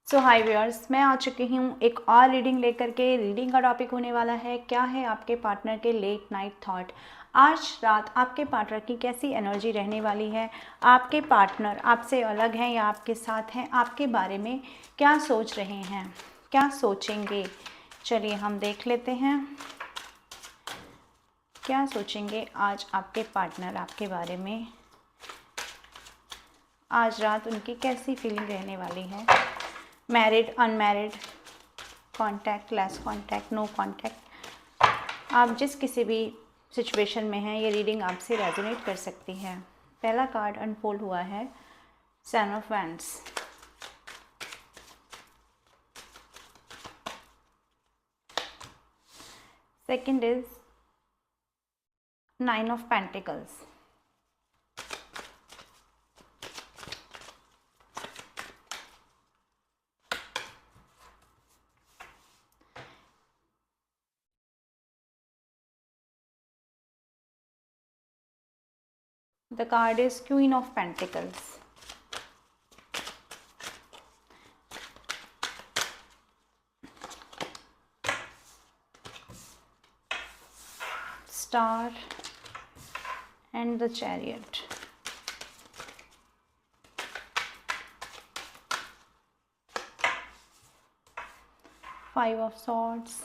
सो हाय viewers, मैं आ चुकी हूँ एक और रीडिंग लेकर के। रीडिंग का टॉपिक होने वाला है क्या है आपके पार्टनर के लेट नाइट थॉट। आज रात आपके पार्टनर की कैसी एनर्जी रहने वाली है, आपके पार्टनर आपसे अलग हैं या आपके साथ हैं, आपके बारे में क्या सोच रहे हैं, क्या सोचेंगे। चलिए हम देख लेते हैं क्या सोचेंगे आज आपके पार्टनर आपके बारे में। आज रात उनकी कैसी फीलिंग रहने वाली है। Married, unmarried, contact, less contact, no contact, आप जिस किसी भी सिचुएशन में हैं ये रीडिंग आपसे रेजोनेट कर सकती है। पहला कार्ड अनफोल्ड हुआ है son of wands. Second is nine of pentacles. The card is Queen of Pentacles. Star and the Chariot. Five of Swords.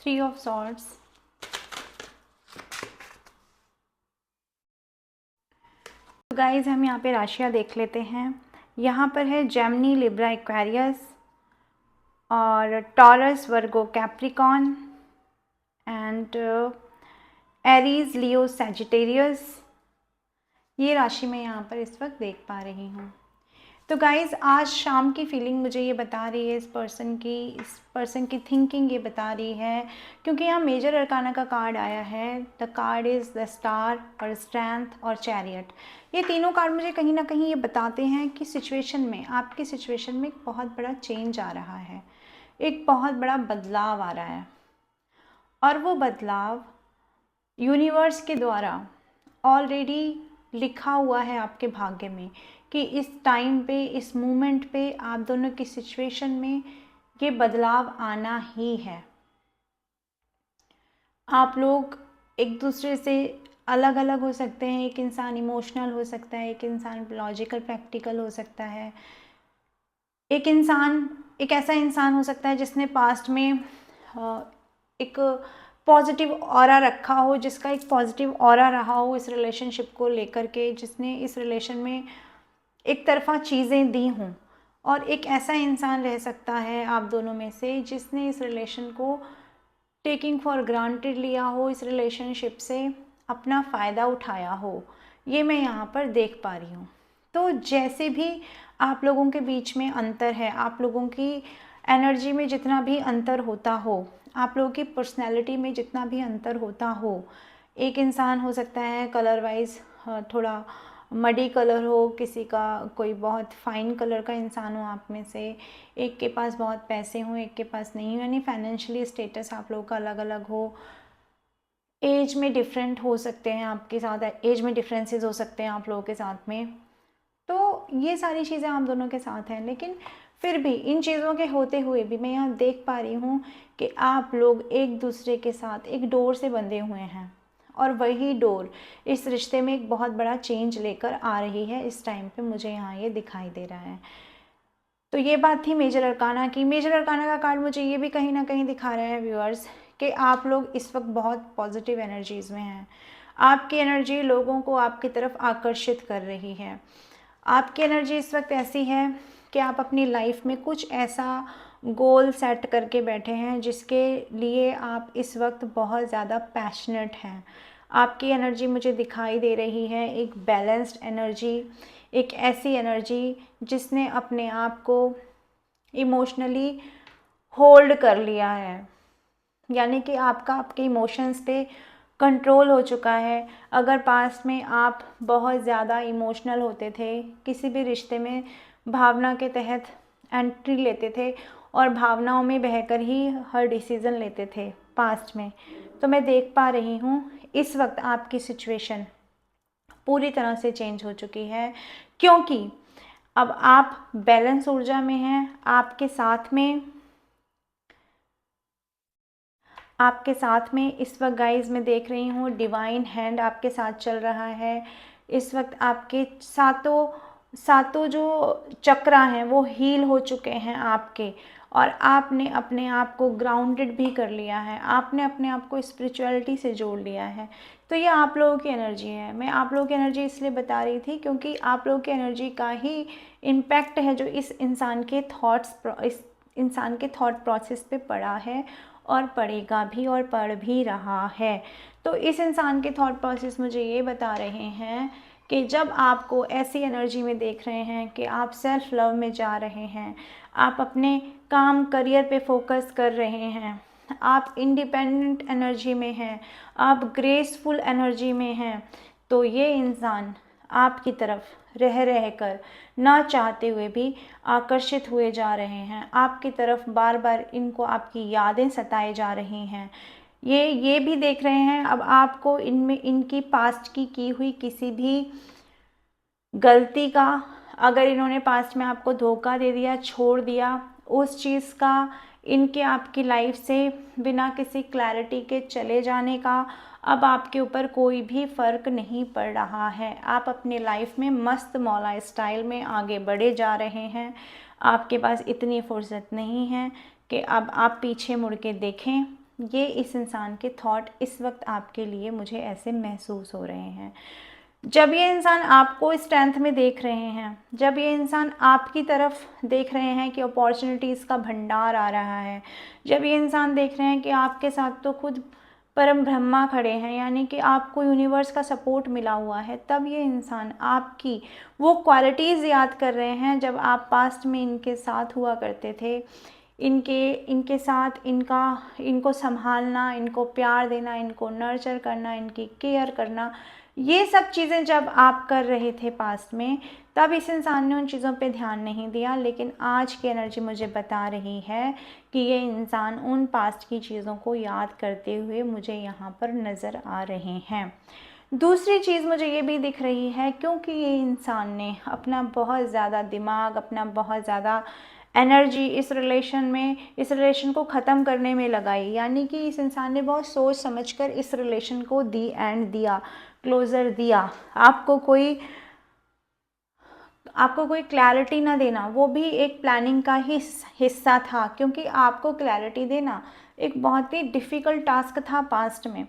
Three of Swords. तो गाइज हम यहाँ पे राशियाँ देख लेते हैं। यहाँ पर है जेमिनी, लिब्रा, एक्वेरियस और taurus, Virgo, Capricorn and Aries, Leo, Sagittarius. ये राशि मैं यहाँ पर इस वक्त देख पा रही हूँ। तो गाइज़ आज शाम की फीलिंग मुझे ये बता रही है, इस पर्सन की थिंकिंग ये बता रही है, क्योंकि यहाँ मेजर अरकाना का कार्ड आया है। The card is the star और स्ट्रेंथ और चैरियट। ये तीनों कार्ड मुझे कहीं ना कहीं ये बताते हैं कि सिचुएशन में, आपकी सिचुएशन में एक बहुत बड़ा चेंज आ रहा है, एक बहुत बड़ा बदलाव आ रहा है। और वो बदलाव यूनिवर्स के द्वारा ऑलरेडी लिखा हुआ है आपके भाग्य में कि इस टाइम पे, इस मोमेंट पे आप दोनों की सिचुएशन में ये बदलाव आना ही है। आप लोग एक दूसरे से अलग अलग हो सकते हैं। एक इंसान इमोशनल हो सकता है, एक इंसान लॉजिकल प्रैक्टिकल हो सकता है, एक इंसान एक ऐसा इंसान हो सकता है जिसने पास्ट में एक पॉजिटिव ऑरा रखा हो, जिसका एक पॉजिटिव ऑरा रहा हो इस रिलेशनशिप को लेकर के, जिसने इस रिलेशन में एक तरफा चीज़ें दी हों। और एक ऐसा इंसान रह सकता है आप दोनों में से जिसने इस रिलेशन को टेकिंग फॉर ग्रांटेड लिया हो, इस रिलेशनशिप से अपना फ़ायदा उठाया हो। ये मैं यहाँ पर देख पा रही हूँ। तो जैसे भी आप लोगों के बीच में अंतर है, आप लोगों की एनर्जी में जितना भी अंतर होता हो, आप लोगों की पर्सनैलिटी में जितना भी अंतर होता हो, एक इंसान हो सकता है कलर वाइज थोड़ा मडी कलर हो, किसी का कोई बहुत फाइन कलर का इंसान हो आप में से, एक के पास बहुत पैसे हों, एक के पास नहीं हो, यानी फाइनेंशियली स्टेटस आप लोगों का अलग अलग हो। एज में डिफरेंट हो सकते हैं आपके साथ, एज में डिफरेंसेस हो सकते हैं आप लोगों के साथ में। तो ये सारी चीज़ें आप दोनों के साथ हैं, लेकिन फिर भी इन चीज़ों के होते हुए भी मैं यहाँ देख पा रही हूँ कि आप लोग एक दूसरे के साथ एक डोर से बंधे हुए हैं, और वही डोर इस रिश्ते में एक बहुत बड़ा चेंज लेकर आ रही है। इस टाइम पे मुझे यहाँ ये दिखाई दे रहा है। तो ये बात थी मेजर अरकाना की। मेजर अरकाना का कार्ड मुझे ये भी कहीं ना कहीं दिखा रहा है व्यूअर्स कि आप लोग इस वक्त बहुत पॉजिटिव एनर्जीज़ में हैं। आपकी एनर्जी लोगों को आपकी तरफ आकर्षित कर रही है। आपकी एनर्जी इस वक्त ऐसी है कि आप अपनी लाइफ में कुछ ऐसा गोल सेट करके बैठे हैं जिसके लिए आप इस वक्त बहुत ज़्यादा पैशनेट हैं। आपकी एनर्जी मुझे दिखाई दे रही है एक बैलेंस्ड एनर्जी, एक ऐसी एनर्जी जिसने अपने आप को इमोशनली होल्ड कर लिया है, यानी कि आपके इमोशंस पे कंट्रोल हो चुका है। अगर पास्ट में आप बहुत ज़्यादा इमोशनल होते थे, किसी भी रिश्ते में भावना के तहत एंट्री लेते थे और भावनाओं में बहकर ही हर डिसीज़न लेते थे पास्ट में, तो मैं देख पा रही हूँ इस वक्त आपकी सिचुएशन पूरी तरह से चेंज हो चुकी है, क्योंकि अब आप बैलेंस ऊर्जा में हैं। आपके साथ में इस वक्त गाइस मैं देख रही हूँ डिवाइन हैंड आपके साथ चल रहा है। इस वक्त आपके सातों जो चक्रा हैं वो हील हो चुके हैं आपके, और आपने अपने आप को ग्राउंडेड भी कर लिया है, आपने अपने आप को स्पिरिचुअलिटी से जोड़ लिया है। तो ये आप लोगों की एनर्जी है। मैं आप लोगों की एनर्जी इसलिए बता रही थी क्योंकि आप लोगों की एनर्जी का ही इम्पैक्ट है जो इस इंसान के थॉट प्रोसेस पे पड़ा है और पड़ेगा भी और पड़ भी रहा है। तो इस इंसान के थॉट प्रोसेस मुझे ये बता रहे हैं कि जब आपको ऐसी एनर्जी में देख रहे हैं कि आप सेल्फ लव में जा रहे हैं, आप अपने काम करियर पे फोकस कर रहे हैं, आप इंडिपेंडेंट एनर्जी में हैं, आप ग्रेसफुल एनर्जी में हैं, तो ये इंसान आपकी तरफ रह कर ना चाहते हुए भी आकर्षित हुए जा रहे हैं। आपकी तरफ बार बार इनको आपकी यादें सताए जा रही हैं। ये भी देख रहे हैं अब आपको इनमें इनकी पास्ट की हुई किसी भी गलती का, अगर इन्होंने पास्ट में आपको धोखा दे दिया, छोड़ दिया, उस चीज़ का, इनके आपकी लाइफ से बिना किसी क्लैरिटी के चले जाने का अब आपके ऊपर कोई भी फ़र्क नहीं पड़ रहा है। आप अपनी लाइफ में मस्त मौला स्टाइल में आगे बढ़े जा रहे हैं। आपके पास इतनी फुर्सत नहीं है कि अब आप पीछे मुड़ के देखें। ये इस इंसान के थॉट इस वक्त आपके लिए मुझे ऐसे महसूस हो रहे हैं। जब ये इंसान आपको स्ट्रेंथ में देख रहे हैं, जब ये इंसान आपकी तरफ देख रहे हैं कि अपॉर्चुनिटीज़ का भंडार आ रहा है, जब ये इंसान देख रहे हैं कि आपके साथ तो खुद परम ब्रह्मा खड़े हैं, यानी कि आपको यूनिवर्स का सपोर्ट मिला हुआ है, तब ये इंसान आपकी वो क्वालिटीज़ याद कर रहे हैं जब आप पास्ट में इनके साथ हुआ करते थे। इनके साथ इनको संभालना, इनको प्यार देना, इनको नर्चर करना, इनकी केयर करना, ये सब चीज़ें जब आप कर रहे थे पास्ट में, तब इस इंसान ने उन चीज़ों पे ध्यान नहीं दिया। लेकिन आज की एनर्जी मुझे बता रही है कि ये इंसान उन पास्ट की चीज़ों को याद करते हुए मुझे यहाँ पर नज़र आ रहे हैं। दूसरी चीज़ मुझे ये भी दिख रही है, क्योंकि ये इंसान ने अपना बहुत ज़्यादा दिमाग, अपना बहुत ज़्यादा एनर्जी इस रिलेशन को ख़त्म करने में लगाई, यानी कि इस इंसान ने बहुत सोच समझकर इस रिलेशन को दी एंड दिया, क्लोज़र दिया। आपको कोई क्लैरिटी ना देना, वो भी एक प्लानिंग का ही हिस्सा था, क्योंकि आपको क्लैरिटी देना एक बहुत ही डिफ़िकल्ट टास्क था पास्ट में,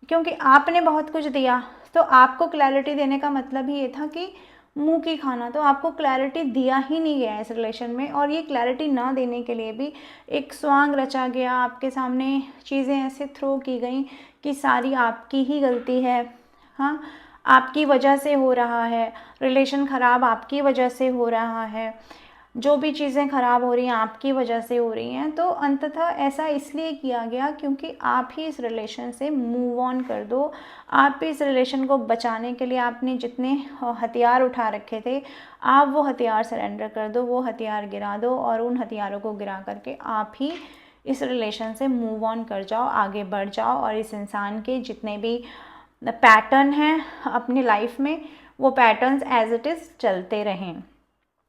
क्योंकि आपने बहुत कुछ दिया। तो आपको क्लैरिटी देने का मतलब ही ये था कि मुंह की खाना, तो आपको क्लैरिटी दिया ही नहीं गया इस रिलेशन में। और ये क्लैरिटी ना देने के लिए भी एक स्वांग रचा गया, आपके सामने चीज़ें ऐसे थ्रो की गई कि सारी आपकी ही गलती है, हाँ, आपकी वजह से हो रहा है, रिलेशन ख़राब आपकी वजह से हो रहा है, जो भी चीज़ें ख़राब हो रही हैं आपकी वजह से हो रही हैं। तो अंततः ऐसा इसलिए किया गया क्योंकि आप ही इस रिलेशन से मूव ऑन कर दो। आप भी इस रिलेशन को बचाने के लिए आपने जितने हथियार उठा रखे थे, आप वो हथियार सरेंडर कर दो, वो हथियार गिरा दो, और उन हथियारों को गिरा करके आप ही इस रिलेशन से मूव ऑन कर जाओ, आगे बढ़ जाओ, और इस इंसान के जितने भी पैटर्न हैं अपनी लाइफ में, वो पैटर्न्स एज इट इज़ चलते रहें।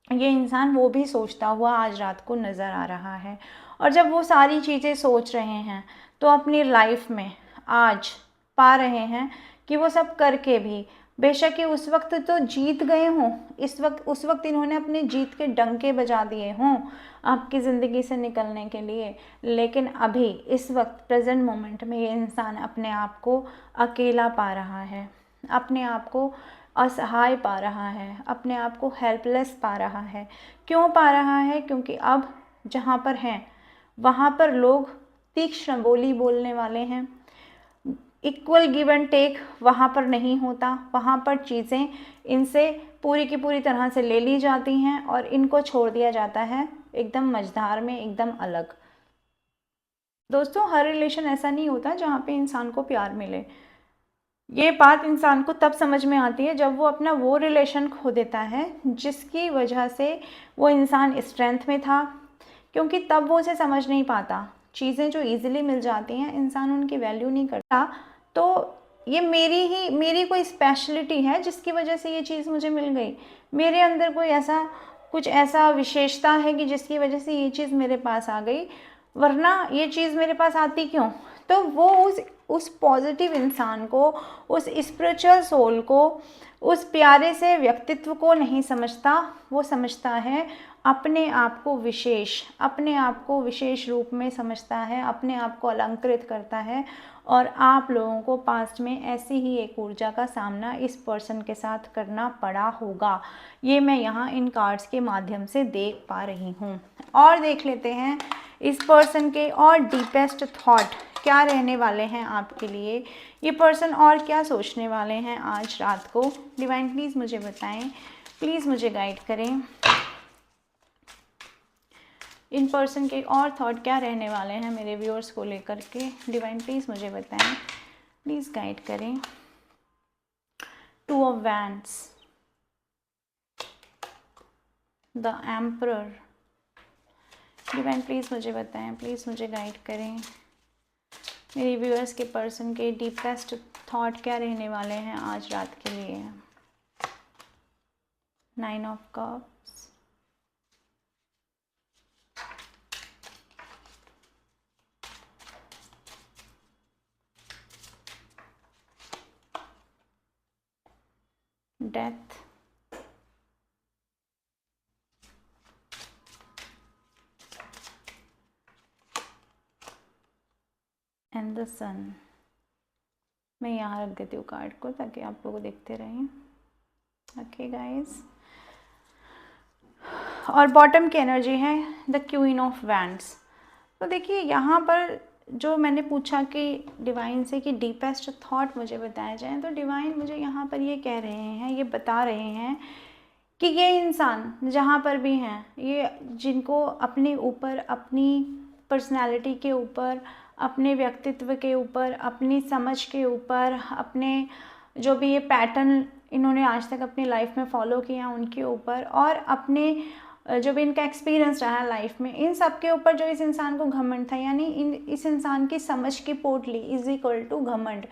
ये इंसान वो भी सोचता हुआ आज रात को नज़र आ रहा है। और जब वो सारी चीज़ें सोच रहे हैं तो अपनी लाइफ में आज पा रहे हैं कि वो सब करके भी, बेशक ये उस वक्त तो जीत गए हों, उस वक्त इन्होंने अपनी जीत के डंके बजा दिए हों आपकी ज़िंदगी से निकलने के लिए, लेकिन अभी इस वक्त प्रेजेंट मोमेंट में ये इंसान अपने आप को अकेला पा रहा है, अपने आप को असहाय पा रहा है, अपने आप को हेल्पलेस पा रहा है। क्यों पा रहा है? क्योंकि अब जहाँ पर हैं वहाँ पर लोग तीक्ष्ण बोली बोलने वाले हैं, इक्वल गिव एंड टेक वहाँ पर नहीं होता, वहाँ पर चीज़ें इनसे पूरी की पूरी तरह से ले ली जाती हैं और इनको छोड़ दिया जाता है एकदम मझधार में, एकदम अलग। दोस्तों, हर रिलेशन ऐसा नहीं होता जहाँ पे इंसान को प्यार मिले। ये बात इंसान को तब समझ में आती है जब वो अपना वो रिलेशन खो देता है जिसकी वजह से वो इंसान स्ट्रेंथ में था, क्योंकि तब वो उसे समझ नहीं पाता, चीज़ें जो ईज़िली मिल जाती हैं इंसान उनकी वैल्यू नहीं करता। तो ये मेरी कोई स्पेशलिटी है जिसकी वजह से ये चीज़ मुझे मिल गई, मेरे अंदर कोई ऐसा कुछ ऐसा विशेषता है कि जिसकी वजह से ये चीज़ मेरे पास आ गई, वरना ये चीज़ मेरे पास आती क्यों। तो वो उस पॉजिटिव इंसान को, उस स्पिरिचुअल सोल को, उस प्यारे से व्यक्तित्व को नहीं समझता, वो समझता है अपने आप को विशेष, अपने आप को विशेष रूप में समझता है, अपने आप को अलंकृत करता है। और आप लोगों को पास्ट में ऐसी ही एक ऊर्जा का सामना इस पर्सन के साथ करना पड़ा होगा, ये मैं यहाँ इन कार्ड्स के माध्यम से देख पा रही हूँ। और देख लेते हैं इस पर्सन के और डीपेस्ट थॉट क्या रहने वाले हैं आपके लिए, ये पर्सन और क्या सोचने वाले हैं आज रात को। डिवाइन प्लीज़ मुझे बताएं, प्लीज़ मुझे गाइड करें। इन पर्सन के और थॉट क्या रहने वाले हैं मेरे व्यूअर्स को लेकर के। डिवाइन प्लीज़ मुझे बताएं, प्लीज़ गाइड करें। 2 of wands, the emperor. Divine please मुझे बताएं, प्लीज़ मुझे गाइड करें। मेरे व्यूअर्स के पर्सन के डीपेस्ट थॉट क्या रहने वाले हैं आज रात के लिए। 9 of cups, death, and the sun. मैं यहाँ रख देती हूँ कार्ड को ताकि आप लोग देखते रहें। ओके गाइस, और बॉटम की एनर्जी है द क्वीन ऑफ वैंड्स। तो देखिए यहाँ पर जो मैंने पूछा कि डिवाइन से कि डीपेस्ट थॉट मुझे बताए जाएं, तो डिवाइन मुझे यहाँ पर ये कह रहे हैं, ये बता रहे हैं कि ये इंसान जहाँ पर भी हैं, ये जिनको अपने ऊपर, अपनी पर्सनालिटी के ऊपर, अपने व्यक्तित्व के ऊपर, अपनी समझ के ऊपर, अपने जो भी ये पैटर्न इन्होंने आज तक अपनी लाइफ में फॉलो किया उनके ऊपर, और अपने जो भी इनका एक्सपीरियंस रहा है लाइफ में, इन सब के ऊपर जो इस इंसान को घमंड था, यानी इस इंसान की समझ की पोटली इज इक्वल टू घमंड।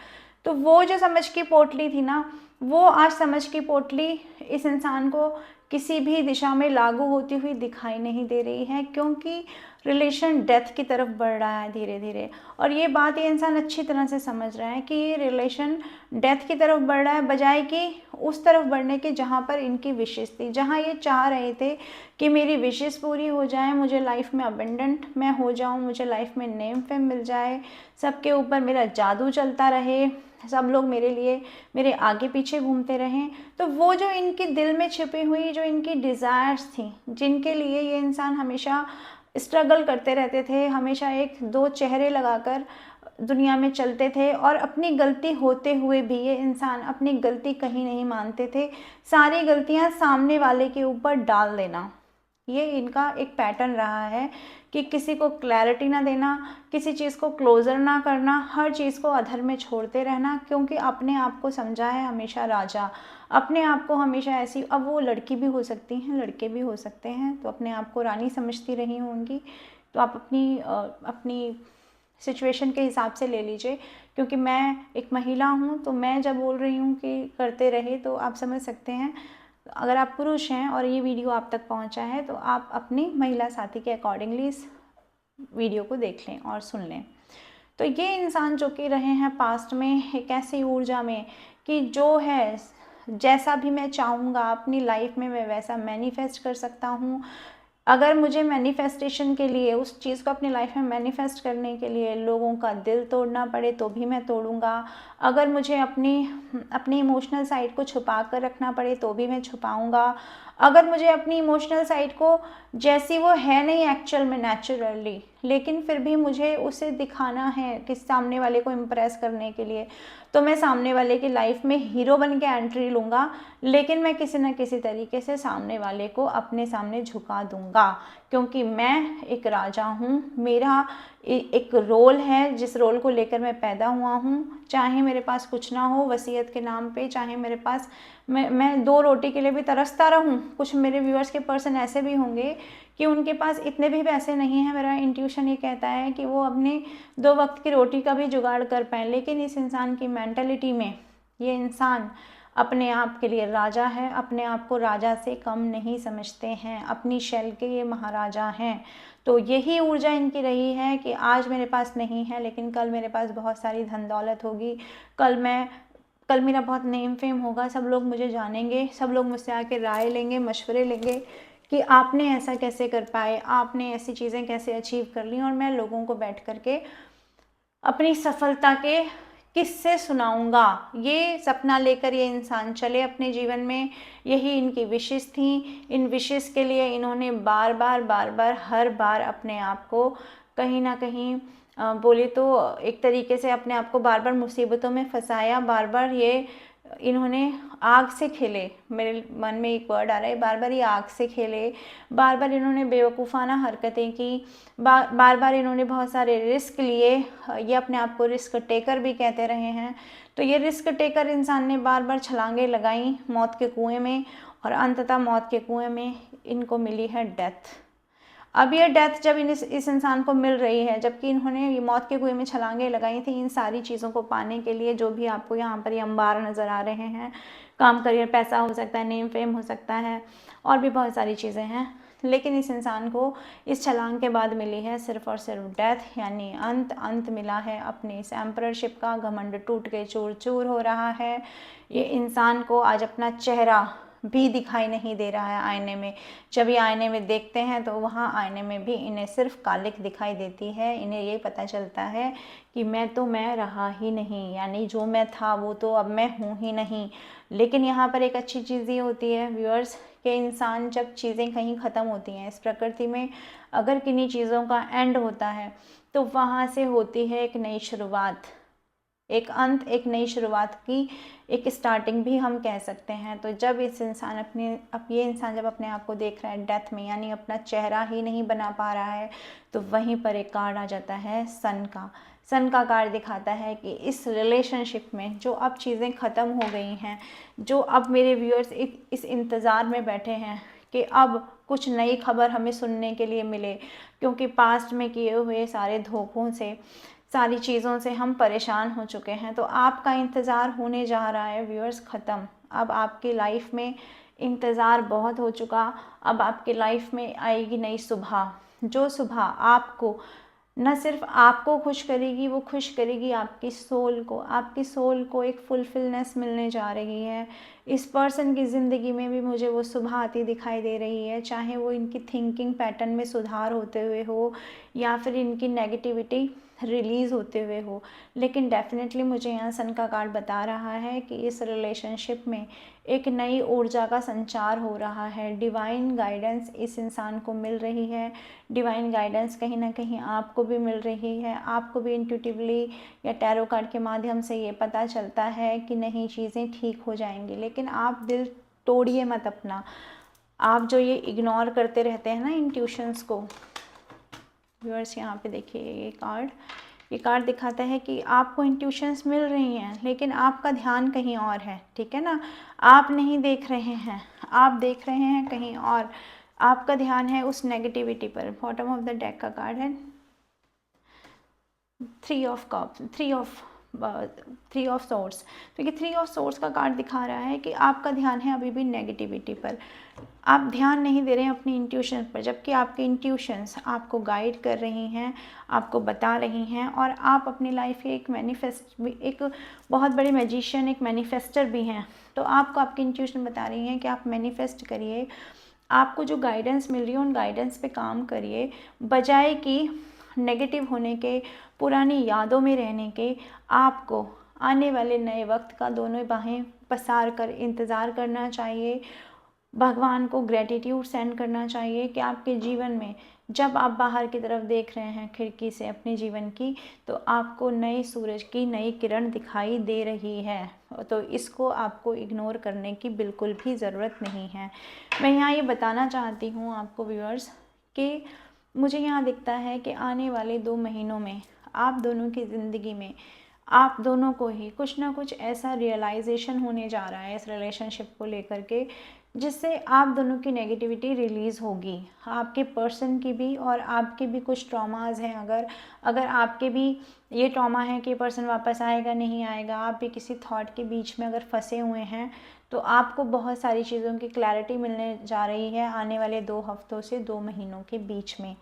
तो वो जो समझ की पोटली थी ना, वो आज समझ की पोटली इस इंसान को किसी भी दिशा में लागू होती हुई दिखाई नहीं दे रही है, क्योंकि रिलेशन डेथ की तरफ बढ़ रहा है धीरे धीरे। और ये बात ये इंसान अच्छी तरह से समझ रहा है कि ये रिलेशन डेथ की तरफ बढ़ रहा है, बजाय कि उस तरफ बढ़ने के जहाँ पर इनकी विशेष थी, जहाँ ये चाह रहे थे कि मेरी विशेष पूरी हो जाए, मुझे लाइफ में अबेंडेंट मैं हो जाऊँ, मुझे लाइफ में नेम फेम मिल जाए, सबके ऊपर मेरा जादू चलता रहे, सब लोग मेरे लिए मेरे आगे पीछे घूमते रहें। तो वो जो इनके दिल में छिपी हुई जो इनकी डिज़ायर्स थी, जिनके लिए ये इंसान हमेशा स्ट्रगल करते रहते थे, हमेशा एक दो चेहरे लगाकर दुनिया में चलते थे, और अपनी गलती होते हुए भी ये इंसान अपनी गलती कहीं नहीं मानते थे, सारी गलतियां सामने वाले के ऊपर डाल देना, ये इनका एक पैटर्न रहा है कि किसी को क्लैरिटी ना देना, किसी चीज़ को क्लोजर ना करना, हर चीज़ को अधर में छोड़ते रहना, क्योंकि अपने आप को समझा है हमेशा राजा, अपने आप को हमेशा ऐसी, अब वो लड़की भी हो सकती हैं लड़के भी हो सकते हैं, तो अपने आप को रानी समझती रही होंगी। तो आप अपनी सिचुएशन के हिसाब से ले लीजिए, क्योंकि मैं एक महिला हूँ, तो मैं जब बोल रही हूँ कि करते रहे तो आप समझ सकते हैं। अगर आप पुरुष हैं और ये वीडियो आप तक पहुंचा है, तो आप अपनी महिला साथी के अकॉर्डिंगली इस वीडियो को देख लें और सुन लें। तो ये इंसान जो कि रहे हैं पास्ट में एक ऐसी ऊर्जा में कि जो है जैसा भी मैं चाहूँगा अपनी लाइफ में मैं वैसा मैनिफेस्ट कर सकता हूँ। अगर मुझे मैनिफेस्टेशन के लिए, उस चीज़ को अपनी लाइफ में मैनिफेस्ट करने के लिए लोगों का दिल तोड़ना पड़े तो भी मैं तोड़ूंगा, अगर मुझे अपनी इमोशनल साइड को छुपा कर रखना पड़े तो भी मैं छुपाऊंगा, अगर मुझे अपनी इमोशनल साइड को जैसी वो है नहीं एक्चुअल में नेचुरली, लेकिन फिर भी मुझे उसे दिखाना है कि सामने वाले को इम्प्रेस करने के लिए, तो मैं सामने वाले की लाइफ में हीरो बन के एंट्री लूँगा, लेकिन मैं किसी न किसी तरीके से सामने वाले को अपने सामने झुका दूँगा, क्योंकि मैं एक राजा हूँ, मेरा एक रोल है जिस रोल को लेकर मैं पैदा हुआ हूँ। चाहे मेरे पास कुछ ना हो वसीयत के नाम पे, चाहे मेरे पास मैं 2 रोटी के लिए भी तरसता रहूँ। कुछ मेरे व्यूअर्स के पर्सन ऐसे भी होंगे कि उनके पास इतने भी पैसे नहीं हैं। मेरा इंट्यूशन ये कहता है कि वो अपने 2 वक्त की रोटी का भी जुगाड़ कर पाएँ, लेकिन इस इंसान की मेंटालिटी में ये इंसान अपने आप के लिए राजा है, अपने आप को राजा से कम नहीं समझते हैं, अपनी शैल के ये महाराजा हैं। तो यही ऊर्जा इनकी रही है कि आज मेरे पास नहीं है, लेकिन कल मेरे पास बहुत सारी धन दौलत होगी, कल मेरा बहुत नेम फेम होगा, सब लोग मुझे जानेंगे, सब लोग मुझसे आके राय लेंगे, मशवरे लेंगे कि आपने ऐसा कैसे कर पाए, आपने ऐसी चीज़ें कैसे अचीव कर ली, और मैं लोगों को बैठ करके अपनी सफलता के किससे सुनाऊंगा। ये सपना लेकर ये इंसान चले अपने जीवन में, यही इनकी विशेष थी। इन विशेष के लिए इन्होंने बार बार हर बार अपने आप को कहीं ना कहीं बोले तो एक तरीके से अपने आप को बार बार मुसीबतों में फंसाया, बार बार ये इन्होंने आग से खेले। मेरे मन में एक वर्ड आ रहा है, बार बार ये आग से खेले, बार बार इन्होंने बेवकूफ़ाना हरकतें की, बार बार इन्होंने बहुत सारे रिस्क लिए। ये अपने आप को रिस्क टेकर भी कहते रहे हैं। तो ये रिस्क टेकर इंसान ने बार बार छलांगे लगाई मौत के कुएं में, और अंततः मौत के कुएं में इनको मिली है डेथ। अब ये डेथ जब इस इंसान को मिल रही है, जबकि इन्होंने ये मौत के कुएं में छलांगे लगाई थी इन सारी चीज़ों को पाने के लिए, जो भी आपको यहाँ पर ये अंबार नज़र आ रहे हैं, काम, करियर, पैसा हो सकता है, नेम फेम हो सकता है, और भी बहुत सारी चीज़ें हैं। लेकिन इस इंसान को इस छलांग के बाद मिली है सिर्फ और सिर्फ डेथ, यानी अंत मिला है अपनी इस एम्पररशिप का। घमंड टूट के चूर चूर हो रहा है। ये इंसान को आज अपना चेहरा भी दिखाई नहीं दे रहा है आईने में। जब ये आईने में देखते हैं तो वहाँ आईने में भी इन्हें सिर्फ कालिक दिखाई देती है। इन्हें ये पता चलता है कि मैं रहा ही नहीं, यानी जो मैं था वो तो अब मैं हूँ ही नहीं। लेकिन यहाँ पर एक अच्छी चीज़ ये होती है व्यूअर्स, कि इंसान जब चीज़ें कहीं ख़त्म होती हैं इस प्रकृति में, अगर किन्हीं चीज़ों का एंड होता है तो वहाँ से होती है एक नई शुरुआत, एक अंत, एक नई शुरुआत की एक स्टार्टिंग भी हम कह सकते हैं। तो जब ये इंसान जब अपने आप को देख रहा है डेथ में, यानी अपना चेहरा ही नहीं बना पा रहा है, तो वहीं पर एक कार्ड आ जाता है सन का कार्ड दिखाता है कि इस रिलेशनशिप में जो अब चीज़ें ख़त्म हो गई हैं, जो अब मेरे व्यूअर्स इस इंतज़ार में बैठे हैं कि अब कुछ नई खबर हमें सुनने के लिए मिले, क्योंकि पास्ट में किए हुए सारे धोखों से, सारी चीज़ों से हम परेशान हो चुके हैं। तो आपका इंतज़ार होने जा रहा है व्यूअर्स ख़त्म। अब आपकी लाइफ में इंतज़ार बहुत हो चुका। अब आपकी लाइफ में आएगी नई सुबह, जो सुबह आपको न सिर्फ आपको खुश करेगी, वो खुश करेगी आपकी सोल को एक फुलफिलनेस मिलने जा रही है। इस पर्सन की ज़िंदगी में भी मुझे वो सुबह आती दिखाई दे रही है, चाहे वो इनकी थिंकिंग पैटर्न में सुधार होते हुए हो या फिर इनकी नेगेटिविटी रिलीज़ होते हुए हो। लेकिन डेफिनेटली मुझे यहाँ सन का कार्ड बता रहा है कि इस रिलेशनशिप में एक नई ऊर्जा का संचार हो रहा है। डिवाइन गाइडेंस इस इंसान को मिल रही है। डिवाइन गाइडेंस कहीं ना कहीं आपको भी मिल रही है। आपको भी इंट्यूटिवली या टैरो कार्ड के माध्यम से ये पता चलता है कि नहीं, चीज़ें ठीक हो जाएंगी। लेकिन आप दिल तोड़िए मत अपना। आप जो ये इग्नोर करते रहते हैं ना इंट्यूशंस को, व्यूअर्स यहाँ पे देखिए ये कार्ड दिखाता है कि आपको इंट्यूशंस मिल रही हैं, लेकिन आपका ध्यान कहीं और है, ठीक है ना। आप नहीं देख रहे हैं, आप देख रहे हैं कहीं और। आपका ध्यान है उस नेगेटिविटी पर। बॉटम ऑफ द डेक का कार्ड है थ्री ऑफ सोर्ड्स। तो ये 3 ऑफ सोर्ड्स का कार्ड दिखा रहा है कि आपका ध्यान है अभी भी नेगेटिविटी पर। आप ध्यान नहीं दे रहे हैं अपनी इंट्यूशन पर, जबकि आपके इंट्यूशंस आपको गाइड कर रही हैं, आपको बता रही हैं। और आप अपनी लाइफ के एक बहुत बड़े मैजिशियन, एक मैनिफेस्टर भी हैं। तो आपको आपकी इंट्यूशन बता रही हैं कि आप मैनिफेस्ट करिए, आपको जो गाइडेंस मिल रही है उन गाइडेंस पे काम करिए, बजाय कि नेगेटिव होने के, पुरानी यादों में रहने के। आपको आने वाले नए वक्त का दोनों बाहें पसार कर इंतज़ार करना चाहिए। भगवान को ग्रेटिट्यूड सेंड करना चाहिए कि आपके जीवन में जब आप बाहर की तरफ देख रहे हैं खिड़की से अपने जीवन की, तो आपको नए सूरज की नई किरण दिखाई दे रही है। तो इसको आपको इग्नोर करने की बिल्कुल भी ज़रूरत नहीं है। मैं यहाँ ये बताना चाहती हूँ आपको व्यूअर्स कि मुझे यहाँ दिखता है कि आने वाले 2 महीनों में आप दोनों की ज़िंदगी में आप दोनों को ही कुछ ना कुछ ऐसा रियलाइजेशन होने जा रहा है इस रिलेशनशिप को लेकर के, जिससे आप दोनों की नेगेटिविटी रिलीज़ होगी, आपके पर्सन की भी और आपके भी कुछ ट्रॉमाज हैं। अगर आपके भी ये ट्रॉमा है कि पर्सन वापस आएगा नहीं आएगा, आप भी किसी थॉट के बीच में अगर फंसे हुए हैं, तो आपको बहुत सारी चीज़ों की क्लैरिटी मिलने जा रही है आने वाले 2 हफ्तों से 2 महीनों के बीच में।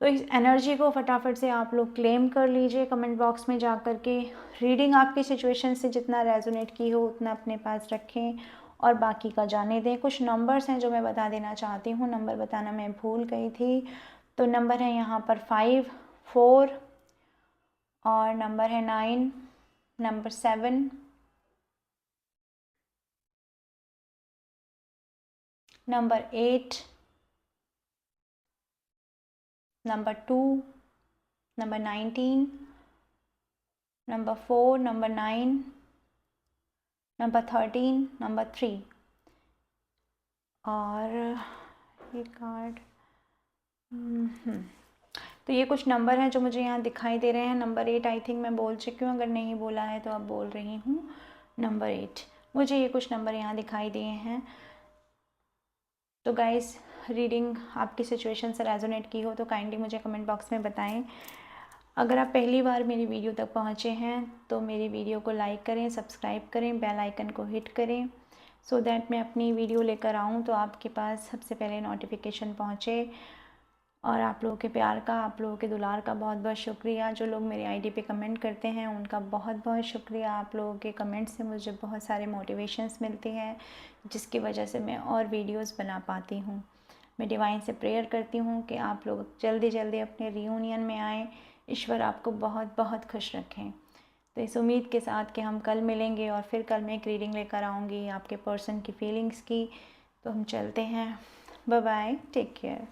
तो इस एनर्जी को फटाफट से आप लोग क्लेम कर लीजिए कमेंट बॉक्स में जा कर के। रीडिंग आपकी सिचुएशन से जितना रेजोनेट की हो उतना अपने पास रखें और बाकी का जाने दें। कुछ नंबर्स हैं जो मैं बता देना चाहती हूँ, नंबर बताना मैं भूल गई थी। तो नंबर है यहाँ पर 5, 4 और नंबर है 9, number 7, number 8, number 2, number 19, number 4, number 9, number 13, number 3 और ये कार्ड तो ये कुछ नंबर हैं जो मुझे यहाँ दिखाई दे रहे हैं। नंबर 8 आई थिंक मैं बोल चुकी हूँ, अगर नहीं बोला है तो अब बोल रही हूँ। नंबर 8 मुझे ये कुछ नंबर यहाँ दिखाई दिए हैं। तो गाइस, रीडिंग आपकी सिचुएशन से रेजोनेट की हो तो काइंडली मुझे कमेंट बॉक्स में बताएं। अगर आप पहली बार मेरी वीडियो तक पहुँचे हैं तो मेरी वीडियो को लाइक करें, सब्सक्राइब करें, बेल आइकन को हिट करें, सो दैट मैं अपनी वीडियो लेकर आऊँ तो आपके पास सबसे पहले नोटिफिकेशन पहुँचे। और आप लोगों के प्यार का, आप लोगों के दुलार का बहुत बहुत शुक्रिया। जो लोग मेरी आईडी पे कमेंट करते हैं उनका बहुत बहुत शुक्रिया। आप लोगों के कमेंट से मुझे बहुत सारे मोटिवेशंस मिलती हैं, जिसकी वजह से मैं और वीडियोस बना पाती हूँ। मैं डिवाइन से प्रेयर करती हूँ कि आप लोग जल्दी जल्दी अपने रियूनियन में आएँ। ईश्वर आपको बहुत बहुत खुश रखें। तो इस उम्मीद के साथ कि हम कल मिलेंगे और फिर कल मैं एक रीडिंग लेकर आऊँगी आपके पर्सन की फीलिंग्स की। तो हम चलते हैं। Bye bye, take care.